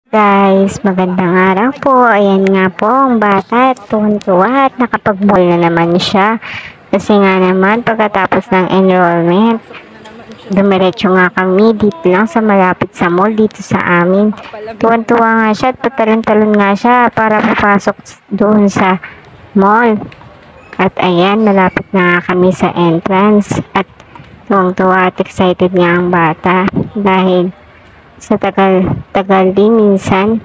Guys, magandang araw po. Ayan nga po ang bata at tuwan-tuwa at nakapag-mall na naman siya. Kasi nga naman pagkatapos ng enrollment, dumiretso nga kami dito lang sa malapit sa mall dito sa amin. Tuwan-tuwa nga siya at patalon-talon nga siya para papasok doon sa mall. At ayan, malapit na nga kami sa entrance at tuwang-tuwa at excited nga ang bata dahil sa tagal din minsan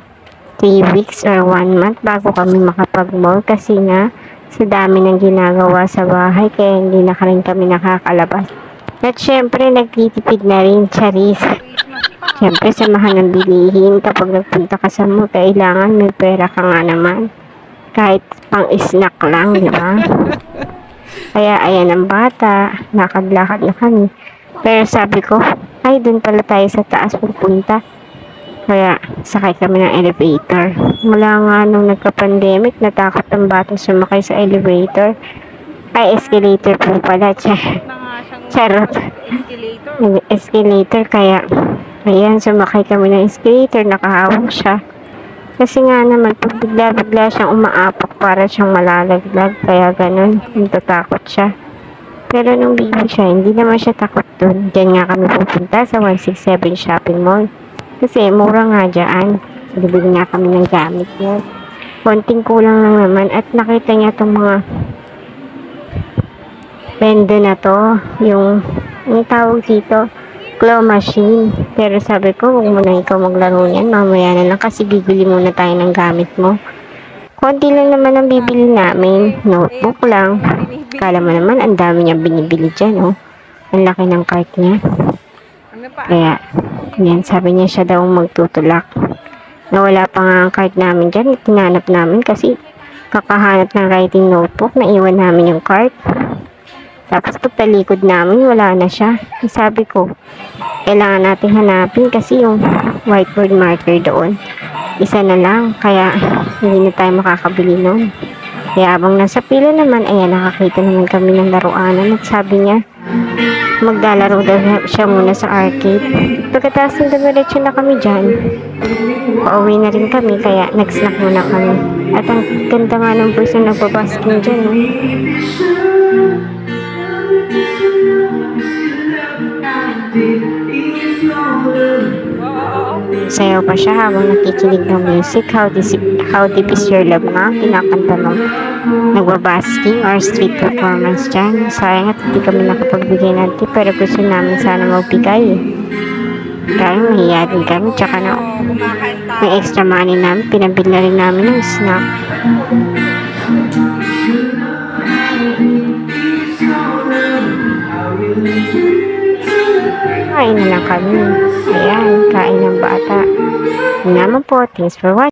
3 weeks or 1 month bago kami makapag-mall kasi nga sa dami ng ginagawa sa bahay kaya hindi na rin kami nakakalabas. At syempre nagtitipid na rin, charis. Syempre samahan ng bilihin kapag nagpunta ka sa mall, kailangan may pera ka nga naman. Kahit pang snack lang, di ba? Kaya ayan ang bata, lakad-lakad na kami. Pero sabi ko, ay dun pala tayo sa taas pupunta. Kaya sakay kami ng elevator. Mula nga nung nagka-pandemic, natakot ang batang sumakay sa elevator. Ay, escalator po pala. Charot. Escalator. Kaya, ayan, sumakay kami ng escalator. Nakahawak siya. Kasi nga naman, pag bigla-bigla siyang umaapak para siyang malalaglag. Kaya ganun, natatakot siya. Pero nung baby siya, hindi naman siya takot dun. Diyan nga kami pupunta sa 167 shopping mall. Kasi mura nga dyan. Bibili nga kami ng gamit niya. Konting kulang lang naman. At nakita niya itong mga bendo na to. Yung tawag dito, claw machine. Pero sabi ko, huwag mo na ikaw maglaro niyan. Mamaya na lang kasi bibili muna tayo ng gamit mo. Konti lang naman ang bibili namin. Notebook lang. Kala mo naman, ang dami niya binibili dyan, oh. Ang laki ng cart niya. Kaya, yan, sabi niya siya daw magtutulak. Nawala pa nga ang cart namin dyan. Tinanap namin kasi kakahanap ng writing notebook. Naiwan namin yung cart. Tapos pagtalikod namin, wala na siya. Sabi ko, kailangan natin hanapin kasi yung whiteboard marker doon, isa na lang. Kaya, hindi na tayo makakabili noon. Kaya abang nasa pila naman, ayan, nakakita naman kami ng laruanan at sabi niya, maglalaro daw siya muna sa arcade. Pagkatapos ng dumiretso na kami dyan, pauwi na rin kami, kaya nag-snack muna kami. At ang ganda nga ng boys na nagbabasking dyan, no? Sayaw pa siya habang nakikinig ng music. How deep is your love nga, kinakanta nung nagbabasking or street performance dyan. Sayang at hindi kami nakapagbigay ng tip, pero gusto namin sana magbigay. Kaya mahiya din kami, tsaka na may extra money namin, pinabili na rin namin ng snack. Kain na lang kami. Ayan, kain ng bata. Yun naman po. Thanks for watching.